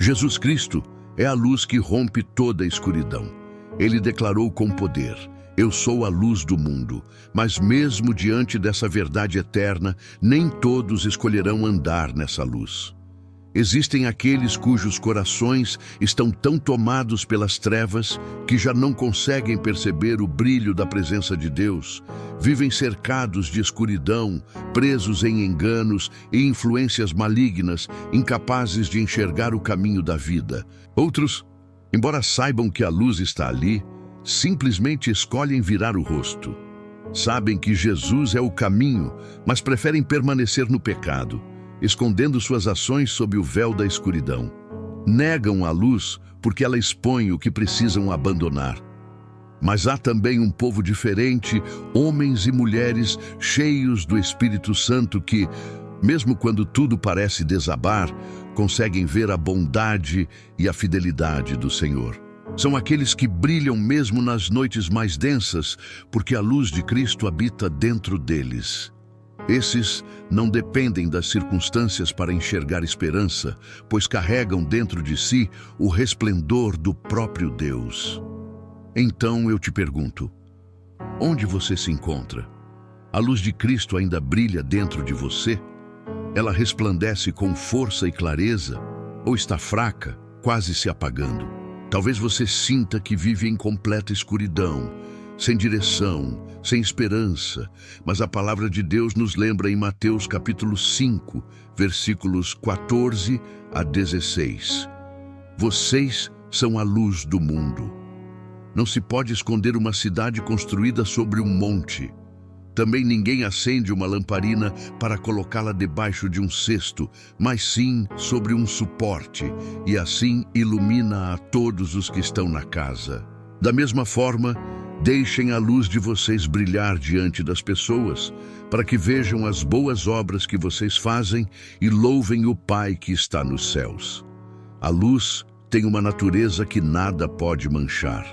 Jesus Cristo é a luz que rompe toda a escuridão. Ele declarou com poder: eu sou a luz do mundo. Mas mesmo diante dessa verdade eterna, nem todos escolherão andar nessa luz. Existem aqueles cujos corações estão tão tomados pelas trevas que já não conseguem perceber o brilho da presença de Deus. Vivem cercados de escuridão, presos em enganos e influências malignas, incapazes de enxergar o caminho da vida. Outros, embora saibam que a luz está ali, simplesmente escolhem virar o rosto. Sabem que Jesus é o caminho, mas preferem permanecer no pecado, escondendo suas ações sob o véu da escuridão. Negam a luz porque ela expõe o que precisam abandonar. Mas há também um povo diferente, homens e mulheres cheios do Espírito Santo que, mesmo quando tudo parece desabar, conseguem ver a bondade e a fidelidade do Senhor. São aqueles que brilham mesmo nas noites mais densas, porque a luz de Cristo habita dentro deles. Esses não dependem das circunstâncias para enxergar esperança, pois carregam dentro de si o resplendor do próprio Deus. Então eu te pergunto, onde você se encontra? A luz de Cristo ainda brilha dentro de você? Ela resplandece com força e clareza, ou está fraca, quase se apagando? Talvez você sinta que vive em completa escuridão, sem direção, sem esperança, mas a palavra de Deus nos lembra em Mateus capítulo 5, versículos 14 a 16. Vocês são a luz do mundo. Não se pode esconder uma cidade construída sobre um monte. Também ninguém acende uma lamparina para colocá-la debaixo de um cesto, mas sim sobre um suporte, e assim ilumina a todos os que estão na casa. Da mesma forma, deixem a luz de vocês brilhar diante das pessoas, para que vejam as boas obras que vocês fazem e louvem o Pai que está nos céus. A luz tem uma natureza que nada pode manchar.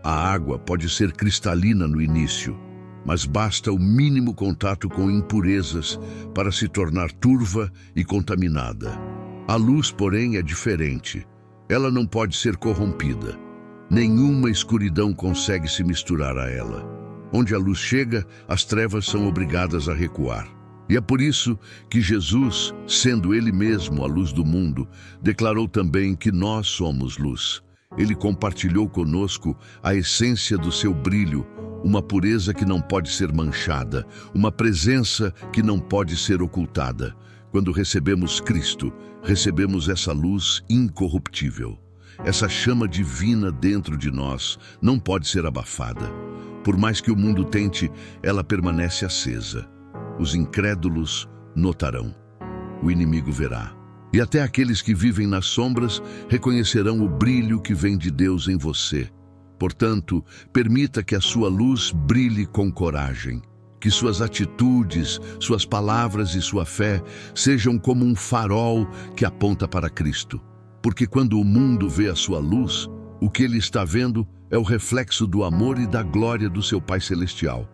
A água pode ser cristalina no início, mas basta o mínimo contato com impurezas para se tornar turva e contaminada. A luz, porém, é diferente. Ela não pode ser corrompida. Nenhuma escuridão consegue se misturar a ela. Onde a luz chega, as trevas são obrigadas a recuar. E é por isso que Jesus, sendo Ele mesmo a luz do mundo, declarou também que nós somos luz. Ele compartilhou conosco a essência do seu brilho, uma pureza que não pode ser manchada, uma presença que não pode ser ocultada. Quando recebemos Cristo, recebemos essa luz incorruptível. Essa chama divina dentro de nós não pode ser abafada. Por mais que o mundo tente, ela permanece acesa. Os incrédulos notarão, o inimigo verá. E até aqueles que vivem nas sombras reconhecerão o brilho que vem de Deus em você. Portanto, permita que a sua luz brilhe com coragem. Que suas atitudes, suas palavras e sua fé sejam como um farol que aponta para Cristo. Porque quando o mundo vê a sua luz, o que ele está vendo é o reflexo do amor e da glória do seu Pai Celestial.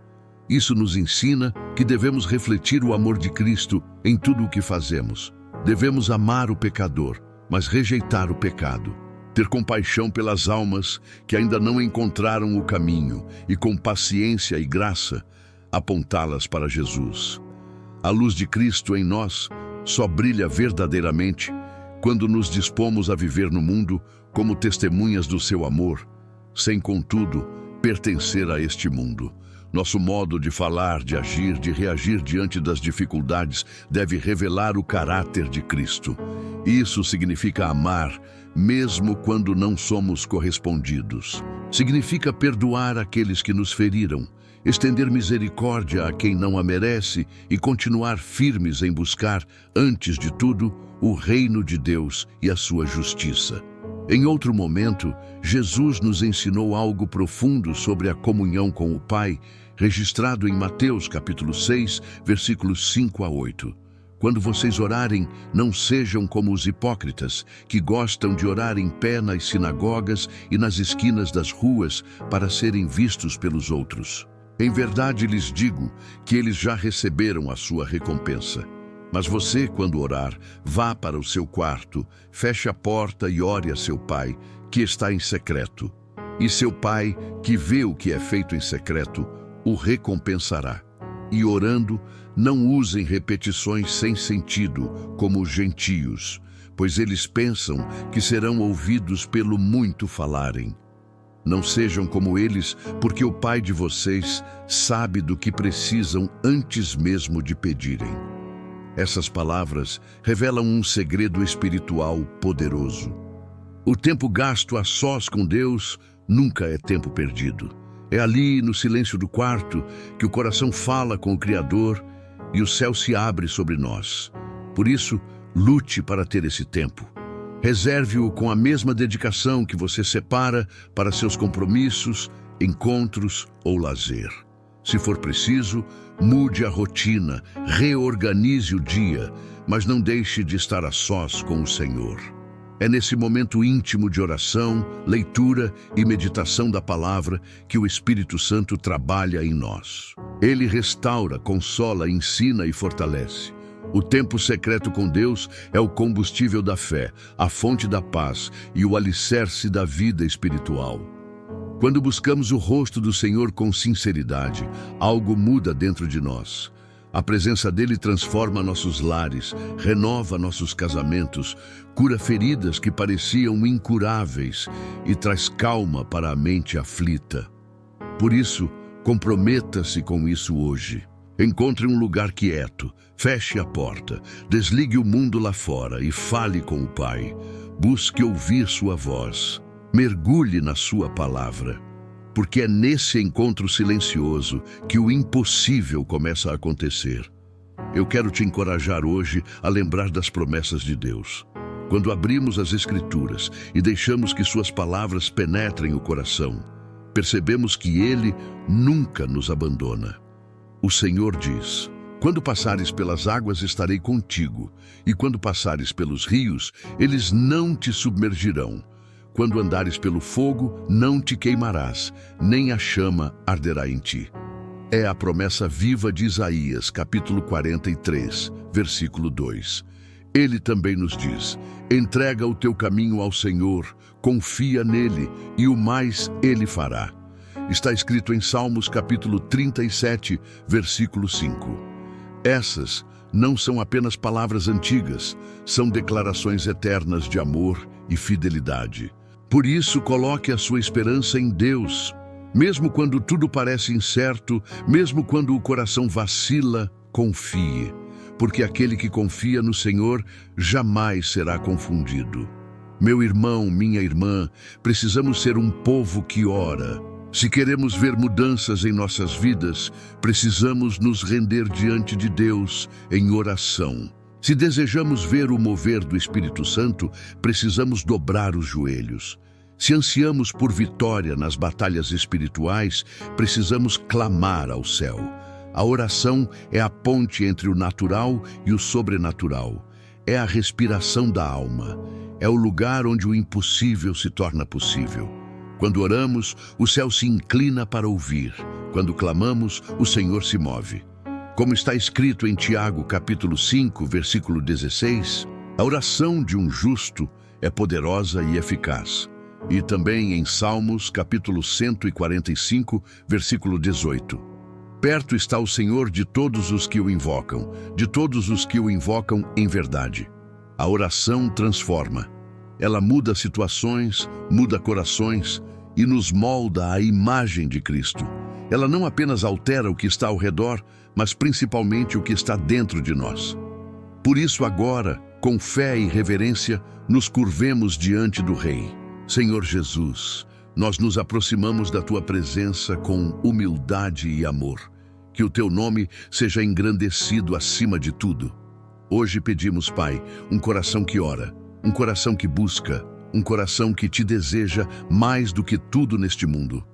Isso nos ensina que devemos refletir o amor de Cristo em tudo o que fazemos. Devemos amar o pecador, mas rejeitar o pecado. Ter compaixão pelas almas que ainda não encontraram o caminho e, com paciência e graça, apontá-las para Jesus. A luz de Cristo em nós só brilha verdadeiramente quando nos dispomos a viver no mundo como testemunhas do seu amor, sem, contudo, pertencer a este mundo. Nosso modo de falar, de agir, de reagir diante das dificuldades deve revelar o caráter de Cristo. Isso significa amar, mesmo quando não somos correspondidos. Significa perdoar aqueles que nos feriram, estender misericórdia a quem não a merece e continuar firmes em buscar, antes de tudo, o reino de Deus e a sua justiça. Em outro momento, Jesus nos ensinou algo profundo sobre a comunhão com o Pai, registrado em Mateus capítulo 6, versículos 5 a 8. Quando vocês orarem, não sejam como os hipócritas, que gostam de orar em pé nas sinagogas e nas esquinas das ruas para serem vistos pelos outros. Em verdade lhes digo que eles já receberam a sua recompensa. Mas você, quando orar, vá para o seu quarto, feche a porta e ore a seu pai, que está em secreto. E seu pai, que vê o que é feito em secreto, o recompensará. E orando, não usem repetições sem sentido, como os gentios, pois eles pensam que serão ouvidos pelo muito falarem. Não sejam como eles, porque o Pai de vocês sabe do que precisam antes mesmo de pedirem. Essas palavras revelam um segredo espiritual poderoso. O tempo gasto a sós com Deus nunca é tempo perdido. É ali, no silêncio do quarto, que o coração fala com o Criador e o céu se abre sobre nós. Por isso, lute para ter esse tempo. Reserve-o com a mesma dedicação que você separa para seus compromissos, encontros ou lazer. Se for preciso, mude a rotina, reorganize o dia, mas não deixe de estar a sós com o Senhor. É nesse momento íntimo de oração, leitura e meditação da palavra que o Espírito Santo trabalha em nós. Ele restaura, consola, ensina e fortalece. O tempo secreto com Deus é o combustível da fé, a fonte da paz e o alicerce da vida espiritual. Quando buscamos o rosto do Senhor com sinceridade, algo muda dentro de nós. A presença dele transforma nossos lares, renova nossos casamentos, cura feridas que pareciam incuráveis e traz calma para a mente aflita. Por isso, comprometa-se com isso hoje. Encontre um lugar quieto, feche a porta, desligue o mundo lá fora e fale com o Pai. Busque ouvir sua voz, mergulhe na sua palavra. Porque é nesse encontro silencioso que o impossível começa a acontecer. Eu quero te encorajar hoje a lembrar das promessas de Deus. Quando abrimos as Escrituras e deixamos que suas palavras penetrem o coração, percebemos que Ele nunca nos abandona. O Senhor diz: quando passares pelas águas estarei contigo, e quando passares pelos rios, eles não te submergirão. Quando andares pelo fogo, não te queimarás, nem a chama arderá em ti. É a promessa viva de Isaías, capítulo 43, versículo 2. Ele também nos diz: entrega o teu caminho ao Senhor, confia nele, e o mais ele fará. Está escrito em Salmos, capítulo 37, versículo 5. Essas não são apenas palavras antigas, são declarações eternas de amor e fidelidade. Por isso, coloque a sua esperança em Deus. Mesmo quando tudo parece incerto, mesmo quando o coração vacila, confie, porque aquele que confia no Senhor jamais será confundido. Meu irmão, minha irmã, precisamos ser um povo que ora. Se queremos ver mudanças em nossas vidas, precisamos nos render diante de Deus em oração. Se desejamos ver o mover do Espírito Santo, precisamos dobrar os joelhos. Se ansiamos por vitória nas batalhas espirituais, precisamos clamar ao céu. A oração é a ponte entre o natural e o sobrenatural. É a respiração da alma. É o lugar onde o impossível se torna possível. Quando oramos, o céu se inclina para ouvir. Quando clamamos, o Senhor se move. Como está escrito em Tiago, capítulo 5, versículo 16, a oração de um justo é poderosa e eficaz. E também em Salmos, capítulo 145, versículo 18. Perto está o Senhor de todos os que o invocam, de todos os que o invocam em verdade. A oração transforma. Ela muda situações, muda corações e nos molda à imagem de Cristo. Ela não apenas altera o que está ao redor, mas principalmente o que está dentro de nós. Por isso agora, com fé e reverência, nos curvemos diante do Rei. Senhor Jesus, nós nos aproximamos da Tua presença com humildade e amor. Que o Teu nome seja engrandecido acima de tudo. Hoje pedimos, Pai, um coração que ora, um coração que busca, um coração que Te deseja mais do que tudo neste mundo.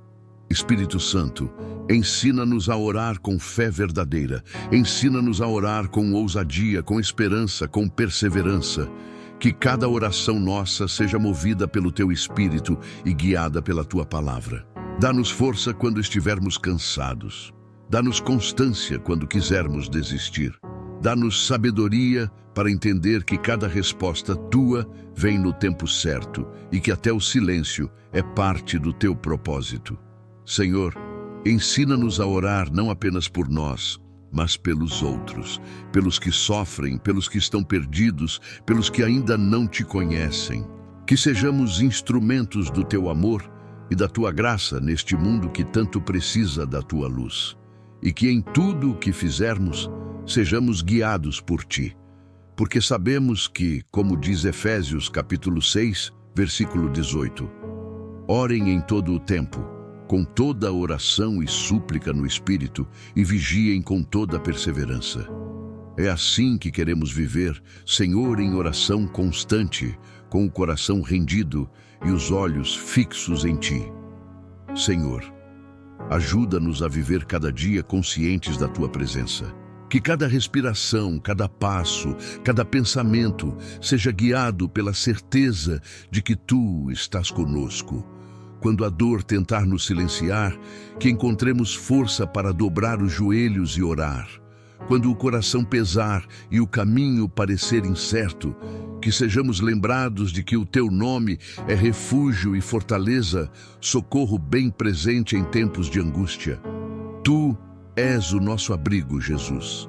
Espírito Santo, ensina-nos a orar com fé verdadeira, ensina-nos a orar com ousadia, com esperança, com perseverança. Que cada oração nossa seja movida pelo Teu Espírito e guiada pela Tua palavra. Dá-nos força quando estivermos cansados. Dá-nos constância quando quisermos desistir. Dá-nos sabedoria para entender que cada resposta tua vem no tempo certo e que até o silêncio é parte do teu propósito. Senhor, ensina-nos a orar não apenas por nós, mas pelos outros, pelos que sofrem, pelos que estão perdidos, pelos que ainda não te conhecem. Que sejamos instrumentos do teu amor e da tua graça neste mundo que tanto precisa da tua luz. E que em tudo o que fizermos, sejamos guiados por ti. Porque sabemos que, como diz Efésios capítulo 6, versículo 18, orem em todo o tempo, com toda oração e súplica no Espírito, e vigiem com toda perseverança. É assim que queremos viver, Senhor, em oração constante, com o coração rendido e os olhos fixos em Ti. Senhor, ajuda-nos a viver cada dia conscientes da Tua presença. Que cada respiração, cada passo, cada pensamento seja guiado pela certeza de que Tu estás conosco. Quando a dor tentar nos silenciar, que encontremos força para dobrar os joelhos e orar. Quando o coração pesar e o caminho parecer incerto, que sejamos lembrados de que o Teu nome é refúgio e fortaleza, socorro bem presente em tempos de angústia. Tu és o nosso abrigo, Jesus.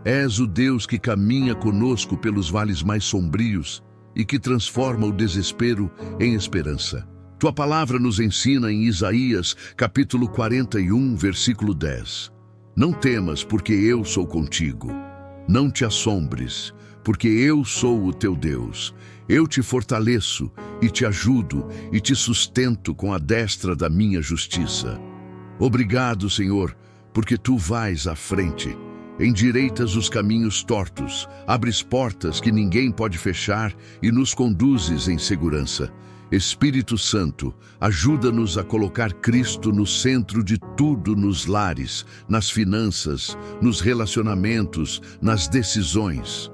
És o Deus que caminha conosco pelos vales mais sombrios e que transforma o desespero em esperança. Tua palavra nos ensina em Isaías, capítulo 41, versículo 10. Não temas, porque eu sou contigo. Não te assombres, porque eu sou o teu Deus. Eu te fortaleço e te ajudo e te sustento com a destra da minha justiça. Obrigado, Senhor, porque tu vais à frente. Endireitas os caminhos tortos, abres portas que ninguém pode fechar e nos conduzes em segurança. Espírito Santo, ajuda-nos a colocar Cristo no centro de tudo nos lares, nas finanças, nos relacionamentos, nas decisões.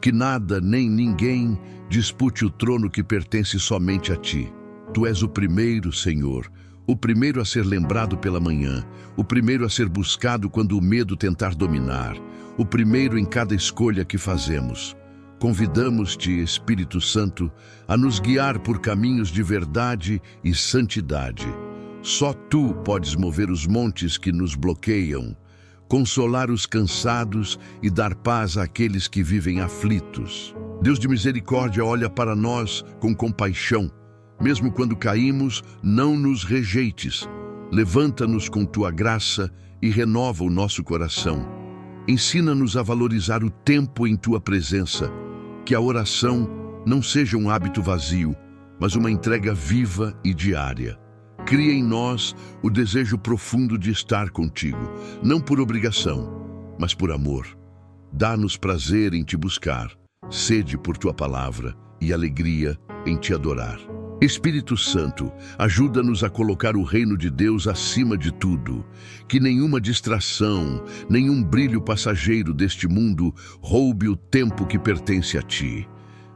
Que nada nem ninguém dispute o trono que pertence somente a Ti. Tu és o primeiro, Senhor, o primeiro a ser lembrado pela manhã, o primeiro a ser buscado quando o medo tentar dominar, o primeiro em cada escolha que fazemos. Convidamos-te, Espírito Santo, a nos guiar por caminhos de verdade e santidade. Só Tu podes mover os montes que nos bloqueiam, consolar os cansados e dar paz àqueles que vivem aflitos. Deus de misericórdia, olha para nós com compaixão. Mesmo quando caímos, não nos rejeites. Levanta-nos com Tua graça e renova o nosso coração. Ensina-nos a valorizar o tempo em Tua presença. Que a oração não seja um hábito vazio, mas uma entrega viva e diária. Cria em nós o desejo profundo de estar contigo, não por obrigação, mas por amor. Dá-nos prazer em te buscar, sede por tua palavra e alegria em te adorar. Espírito Santo, ajuda-nos a colocar o reino de Deus acima de tudo. Que nenhuma distração, nenhum brilho passageiro deste mundo roube o tempo que pertence a Ti.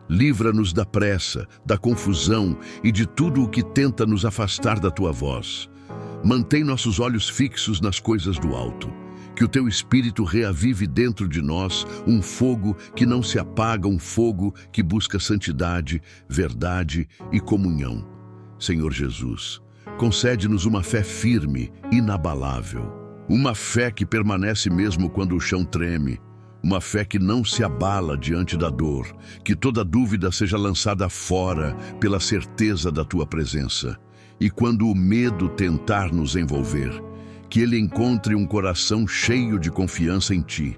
Livra-nos da pressa, da confusão e de tudo o que tenta nos afastar da Tua voz. Mantém nossos olhos fixos nas coisas do alto. Que o Teu Espírito reavive dentro de nós um fogo que não se apaga, um fogo que busca santidade, verdade e comunhão. Senhor Jesus, concede-nos uma fé firme, inabalável. Uma fé que permanece mesmo quando o chão treme. Uma fé que não se abala diante da dor. Que toda dúvida seja lançada fora pela certeza da Tua presença. E quando o medo tentar nos envolver, que ele encontre um coração cheio de confiança em Ti.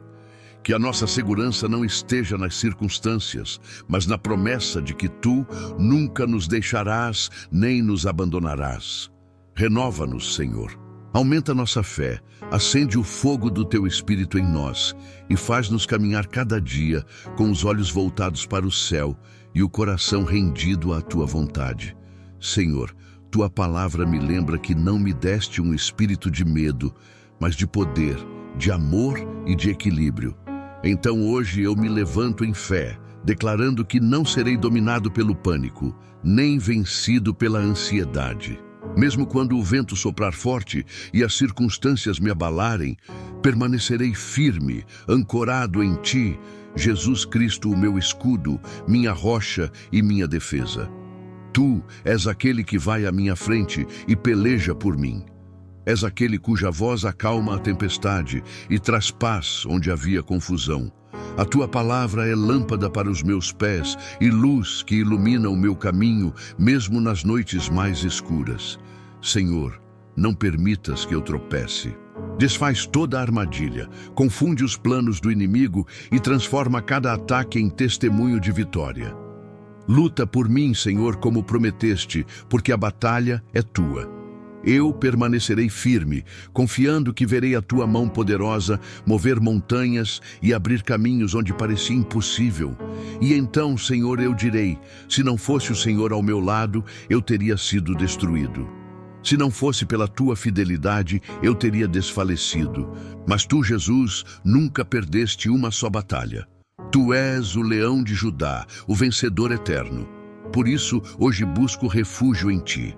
Que a nossa segurança não esteja nas circunstâncias, mas na promessa de que Tu nunca nos deixarás nem nos abandonarás. Renova-nos, Senhor. Aumenta nossa fé, acende o fogo do Teu Espírito em nós e faz-nos caminhar cada dia com os olhos voltados para o céu e o coração rendido à Tua vontade. Senhor, Tua palavra me lembra que não me deste um espírito de medo, mas de poder, de amor e de equilíbrio. Então hoje eu me levanto em fé, declarando que não serei dominado pelo pânico, nem vencido pela ansiedade. Mesmo quando o vento soprar forte e as circunstâncias me abalarem, permanecerei firme, ancorado em ti, Jesus Cristo, o meu escudo, minha rocha e minha defesa. Tu és aquele que vai à minha frente e peleja por mim. És aquele cuja voz acalma a tempestade e traz paz onde havia confusão. A tua palavra é lâmpada para os meus pés e luz que ilumina o meu caminho, mesmo nas noites mais escuras. Senhor, não permitas que eu tropece. Desfaz toda a armadilha, confunde os planos do inimigo e transforma cada ataque em testemunho de vitória. Luta por mim, Senhor, como prometeste, porque a batalha é tua. Eu permanecerei firme, confiando que verei a tua mão poderosa mover montanhas e abrir caminhos onde parecia impossível. E então, Senhor, eu direi, se não fosse o Senhor ao meu lado, eu teria sido destruído. Se não fosse pela tua fidelidade, eu teria desfalecido. Mas tu, Jesus, nunca perdeste uma só batalha. Tu és o leão de Judá, o vencedor eterno. Por isso, hoje busco refúgio em ti.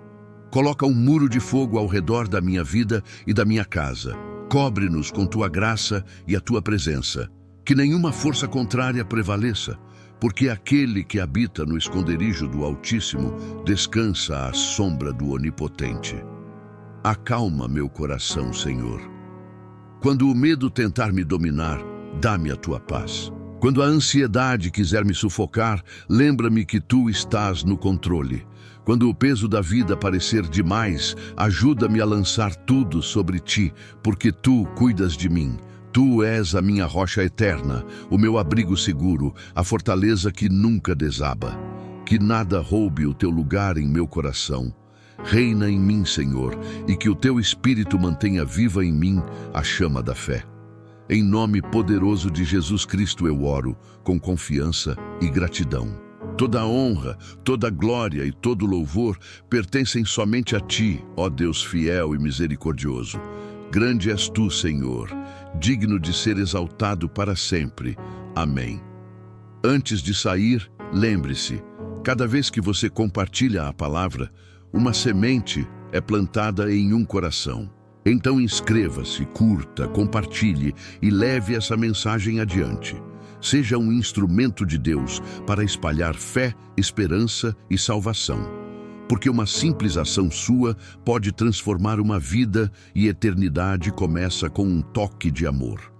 Coloca um muro de fogo ao redor da minha vida e da minha casa. Cobre-nos com tua graça e a tua presença. Que nenhuma força contrária prevaleça, porque aquele que habita no esconderijo do Altíssimo descansa à sombra do Onipotente. Acalma meu coração, Senhor. Quando o medo tentar me dominar, dá-me a tua paz. Quando a ansiedade quiser me sufocar, lembra-me que tu estás no controle. Quando o peso da vida parecer demais, ajuda-me a lançar tudo sobre ti, porque tu cuidas de mim. Tu és a minha rocha eterna, o meu abrigo seguro, a fortaleza que nunca desaba. Que nada roube o teu lugar em meu coração. Reina em mim, Senhor, e que o teu Espírito mantenha viva em mim a chama da fé. Em nome poderoso de Jesus Cristo eu oro, com confiança e gratidão. Toda a honra, toda a glória e todo o louvor pertencem somente a ti, ó Deus fiel e misericordioso. Grande és tu, Senhor, digno de ser exaltado para sempre. Amém. Antes de sair, lembre-se, cada vez que você compartilha a palavra, uma semente é plantada em um coração. Então inscreva-se, curta, compartilhe e leve essa mensagem adiante. Seja um instrumento de Deus para espalhar fé, esperança e salvação. Porque uma simples ação sua pode transformar uma vida e eternidade começa com um toque de amor.